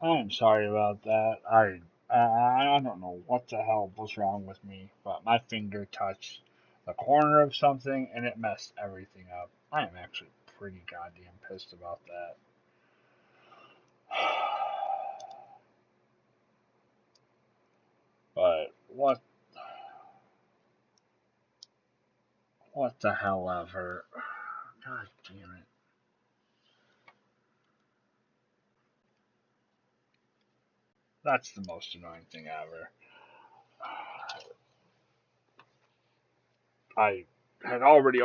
I'm sorry about that. I don't know what the hell was wrong with me, but my finger touched the corner of something and it messed everything up. I am actually pretty goddamn pissed about that. But what the hell ever. God damn it. That's the most annoying thing ever. I had already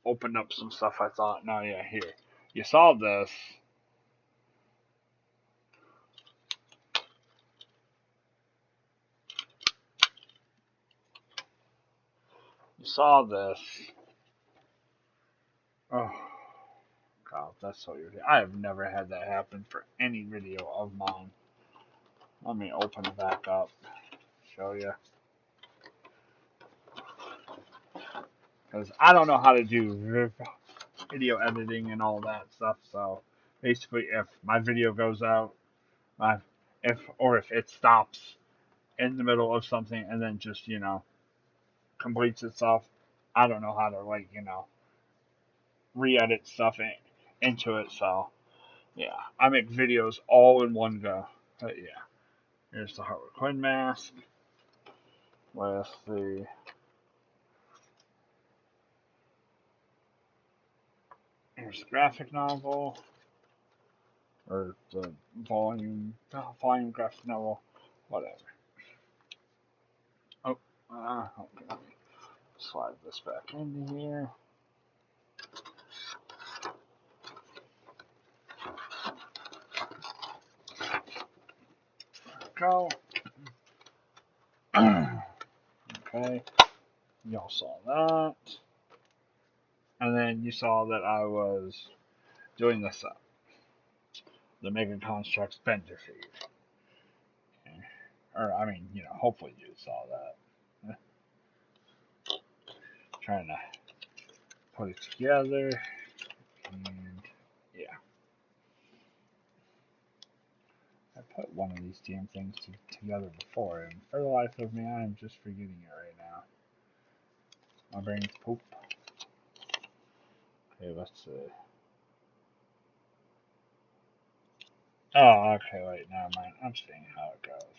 opened up some stuff. I thought, no, yeah, here. You saw this. You saw this. Oh, God, that's so irritating. I have never had that happen for any video of mine. Let me open it back up. Show you. Because I don't know how to do video editing and all that stuff. So basically, if my video goes out, my if it stops in the middle of something and then just completes itself, I don't know how to re-edit stuff into it. So yeah, I make videos all in one go. But yeah, here's the Harley Quinn mask with the here's the graphic novel or the volume graphic novel, whatever. Oh, okay. Let me slide this back into here. Go. Okay, y'all saw that, and then you saw that I was doing this the Mega Constructs Bender feed. Or I mean, hopefully you saw that. Trying to put it together, and yeah, I put one of these damn things together before, and for the life of me, I am just forgetting it right now. My brain's poop. Okay, let's see. Oh, okay, wait, never mind. I'm seeing how it goes.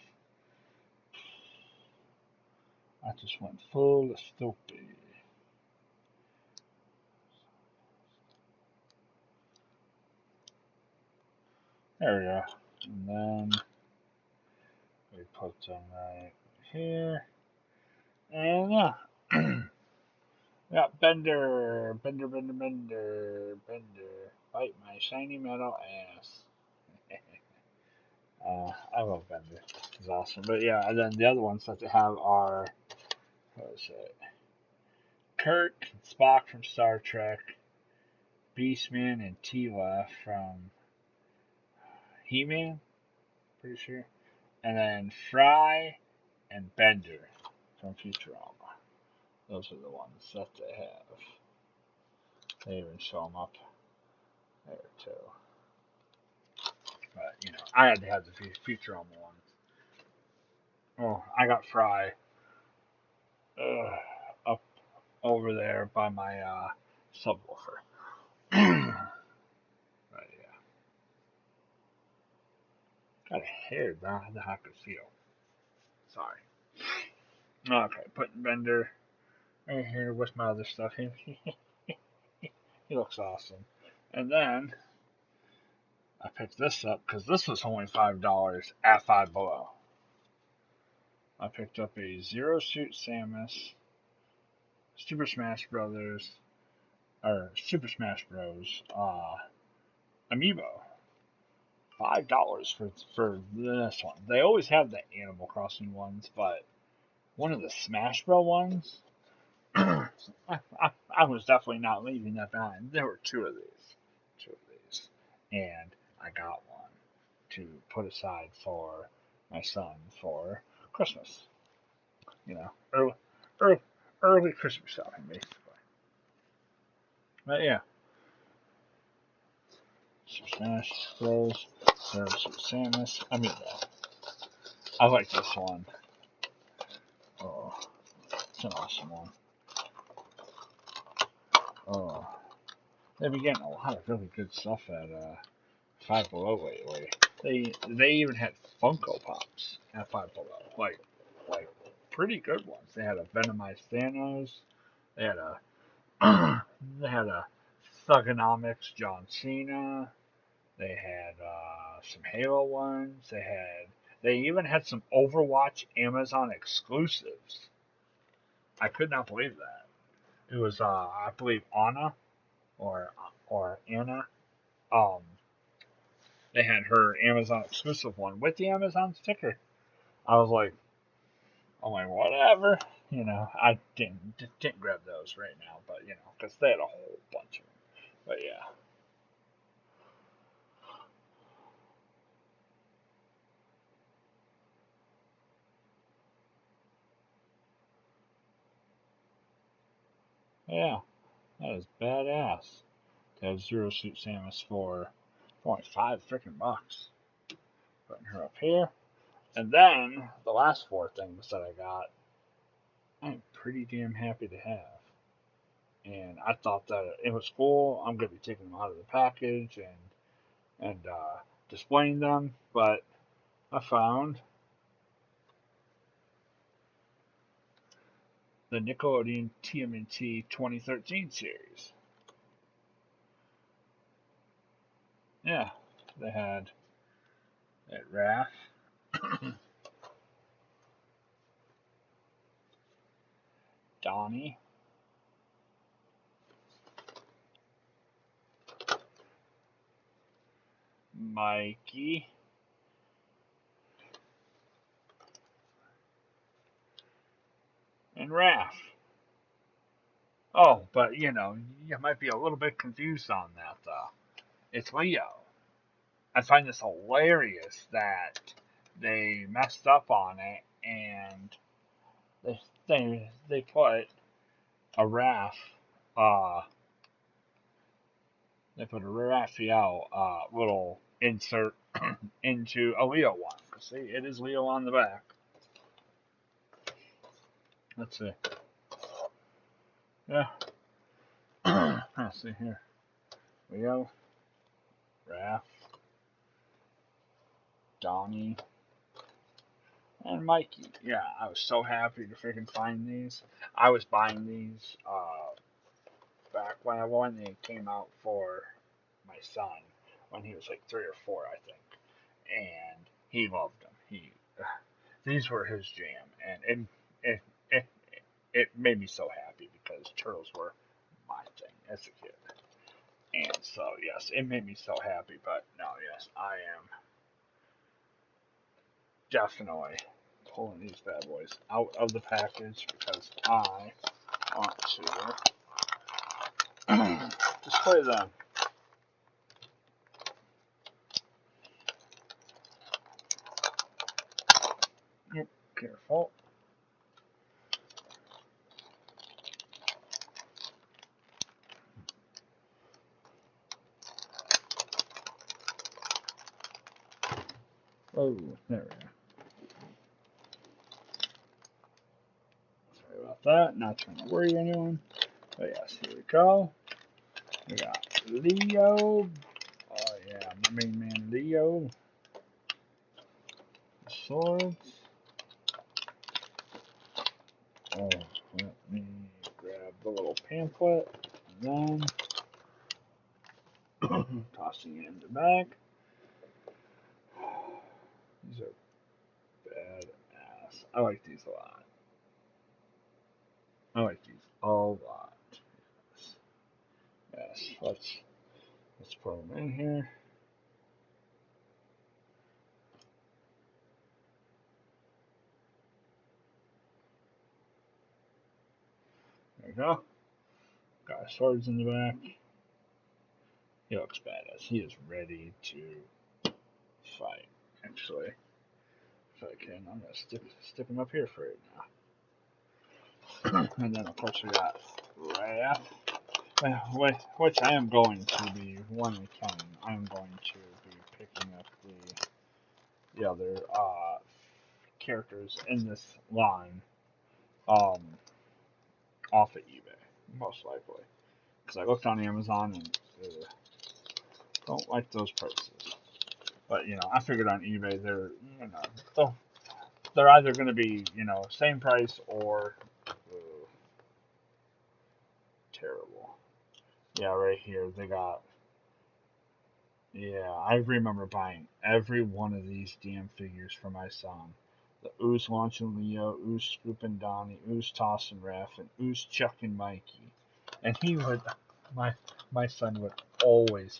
I just went full stupid. There we go. And then we put them right here. And yeah. Yeah, Bender, Bender, Bender, Bender, Bender. Bite my shiny metal ass. I love Bender. He's awesome. But yeah, and then the other ones that they have are, what is it? Kirk and Spock from Star Trek, Beastman and Tila from He-Man, pretty sure. And then Fry and Bender from Futurama. Those are the ones that they have. They even show them up there too. But I had to have the Futurama ones. Oh, I got Fry up over there by my subwoofer. But yeah, got a hair that I could feel. Sorry. Okay, putting Bender right here with my other stuff. He looks awesome. And then I picked this up because this was only $5 at Five Below. I picked up a Zero Suit Samus Super Smash Brothers or Super Smash Bros. Amiibo. $5 for this one. They always have the Animal Crossing ones, but one of the Smash Bros. Ones, I was definitely not leaving that behind. There were two of these, and I got one to put aside for my son for Christmas. Early, early, early Christmas shopping, basically. But yeah, Super Smash Bros. Super Samus. I like this one. Oh, it's an awesome one. Oh, they've been getting a lot of really good stuff at Five Below lately. They even had Funko Pops at Five Below, like pretty good ones. They had a Venomized Thanos. They had a they had a Thugonomics John Cena. They had some Halo ones. They even had some Overwatch Amazon exclusives. I could not believe that. It was I believe Anna or Anna. Um, they had her Amazon exclusive one with the Amazon sticker. I was like, I'm like, whatever. I didn't grab those right now, but because they had a whole bunch of them. But yeah, yeah, that is badass. To have Zero Suit Samus for only $5 freaking. Putting her up here, and then the last four things that I got, I'm pretty damn happy to have. And I thought that it was cool. I'm gonna be taking them out of the package and displaying them, but I found the Nickelodeon TMNT 2013 series. Yeah, they had Raph, Donnie, Mikey, and Raph. Oh, but you might be a little bit confused on that though. It's Leo. I find this hilarious that they messed up on it and they put a Raph uh they put a Raphael little insert into a Leo one. See, it is Leo on the back. Let's see. Yeah. Let's see here. Leo, Raph, Donnie, and Mikey. Yeah, I was so happy to freaking find these. I was buying these back when they came out for my son when he was like 3 or 4, I think, and he loved them. These were his jam, and it it it made me so happy because turtles were my thing as a kid, and so yes, it made me so happy. But no, yes, I am definitely pulling these bad boys out of the package because I want to display them. Yep, careful. Oh, there we go. Sorry about that. Not trying to worry anyone. But yes, here we go. We got Leo. Oh yeah, my main man Leo. Swords. Oh, let me grab the little pamphlet. And then tossing it in the bag. These are badass. I like these a lot. I like these a lot. Yes. Yes. Let's put them in here. There we go. Got swords in the back. He looks badass. He is ready to fight. Actually, if I can, I'm gonna stick him up here for right now. And then of course we got Raph. which I am going to be when we can. I am going to be picking up the other characters in this line um, off of eBay, most likely. Because I looked on Amazon and don't like those prices. But I figured on eBay they're they're either going to be same price or terrible. Yeah, right here they got. Yeah, I remember buying every one of these damn figures for my son. The Ooze launching Leo, Ooze scooping Donnie, Ooze tossing Raph, and Ooze chucking Mikey. And he would, my my son would always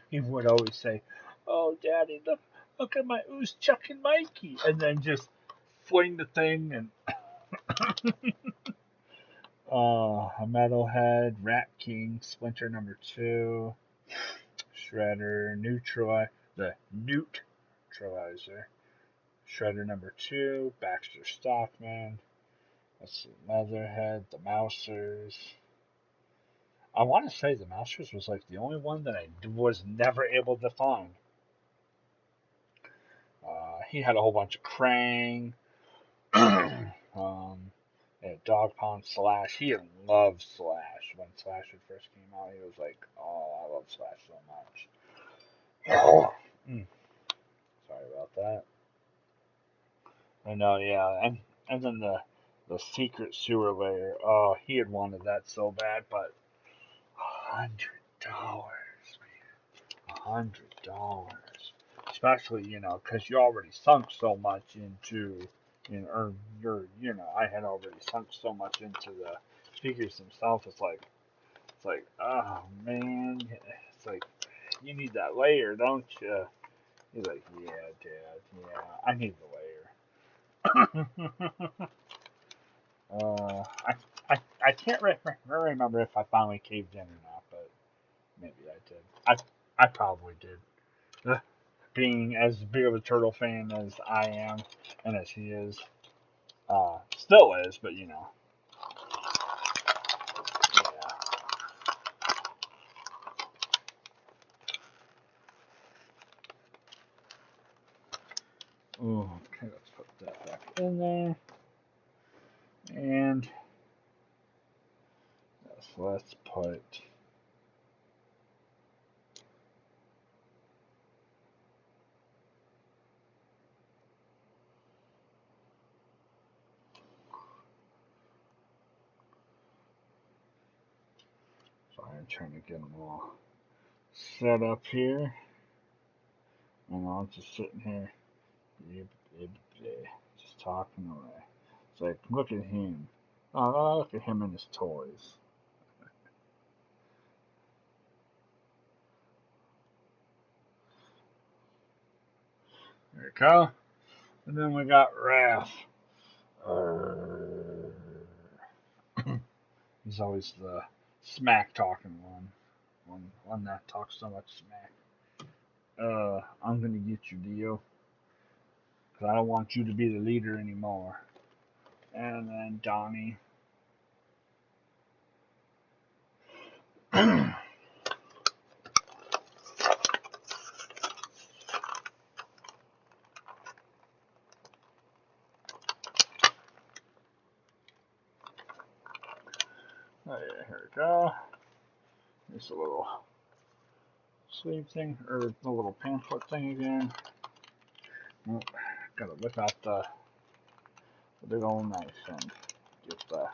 he would always say, "Oh, Daddy, look at my Ooze chucking Mikey," and then just fling the thing and a Metalhead, Rat King, Splinter number two, Shredder, the Neutralizer, Shredder number two, Baxter Stockman, let's see, Leatherhead, the Mousers. I want to say the Mousers was like the only one that I was never able to find. He had a whole bunch of Krang, Dog Pound Slash. He loved Slash when Slash had first came out. He was like, "Oh, I love Slash so much." Mm, sorry about that. I know, yeah, and then the secret sewer layer. Oh, he had wanted that so bad, but $100, man, $100. Especially, because you already sunk so much into, or I had already sunk so much into the figures themselves. It's like, oh man, it's like you need that layer, don't you? He's like, yeah, Dad, yeah, I need the layer. I, I can't remember if I finally caved in or not, but maybe I did. I probably did. Being as big of a turtle fan as I am, and as he is, still is, but yeah. Ooh, okay, let's put that back in there, and yes, let's put. Sorry, I'm trying to get them all set up here, and I'm just sitting here. Yep, yep, yep, just talking away. It's like, look at him. Oh, look at him and his toys. There we go. And then we got Raph. He's always the smack talking one. One that talks so much smack. I'm gonna get you, Dio. Because I don't want you to be the leader anymore. And then Donnie. There here we go. There's a little sleeve thing, or the little pamphlet thing again. Oh, gotta whip out the big old knife and get the.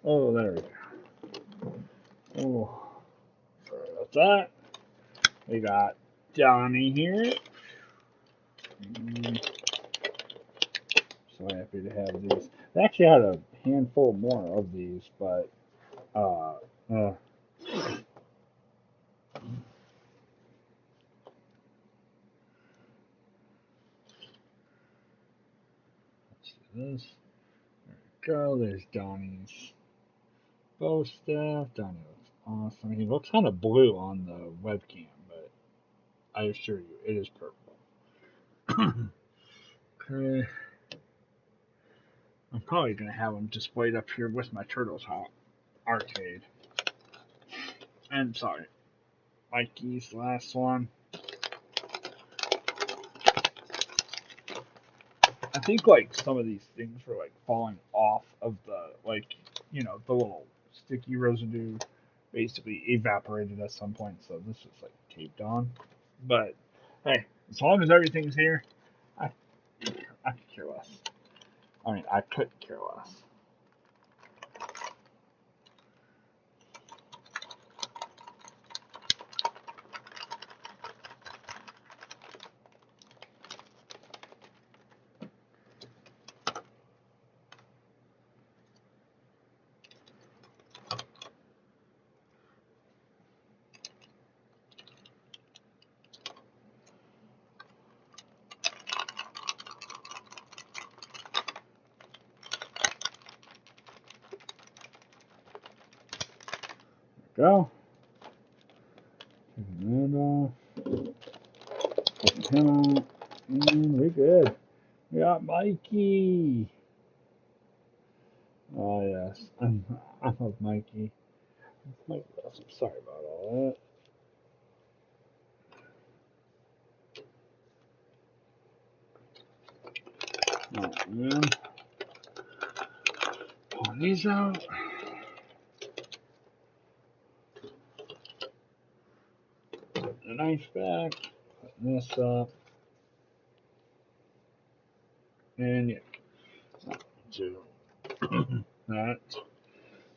Oh, there we go. Oh, sorry about that. We got Johnny here. Mm, so happy to have these. They actually had a handful more of these, but uh, uh let's do this. There we go. There's Donnie's bow staff. Donnie looks awesome. He looks kind of blue on the webcam, but I assure you, it is purple. Okay. I'm probably going to have them displayed up here with my Turtles Hop arcade. And sorry, Mikey's last one. I think like some of these things were like falling off of the the little sticky residue basically evaporated at some point, so this is like taped on. But hey, as long as everything's here, I I could care less. I mean, I could care less. Go. And and we're good. We got Mikey. Oh yes, I love Mikey. I'm sorry about all that. Oh, man. Pull these out. Put the knife back. Putting this up. And yeah, do that.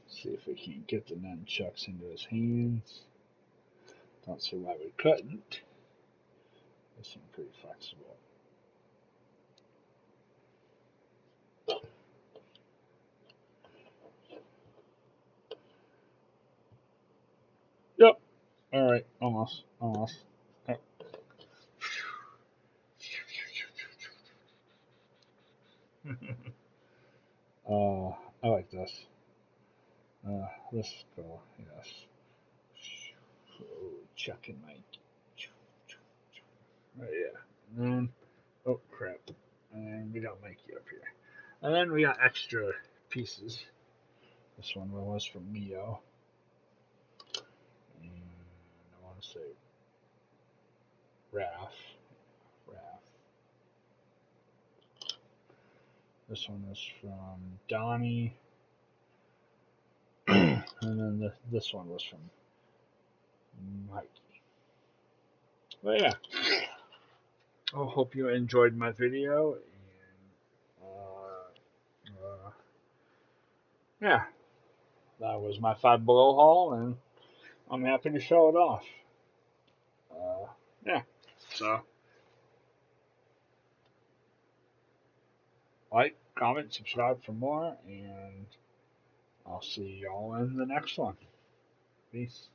See if we can get the nunchucks into his hands. Don't see why we couldn't. They seem pretty flexible. Yep. All right. Almost. Almost. I like this. This is cool. Yes. Oh, Chuck and Mike. Oh, yeah. And then, oh crap. And we got Mikey up here. And then we got extra pieces. This one was from Mio. And I want to say Raph. Raph. This one is from Donnie. And then this one was from Mikey. But yeah. I hope you enjoyed my video. And yeah, that was my Five Below haul, and I'm happy to show it off. Uh, yeah. So, like, comment, subscribe for more, and I'll see y'all in the next one. Peace.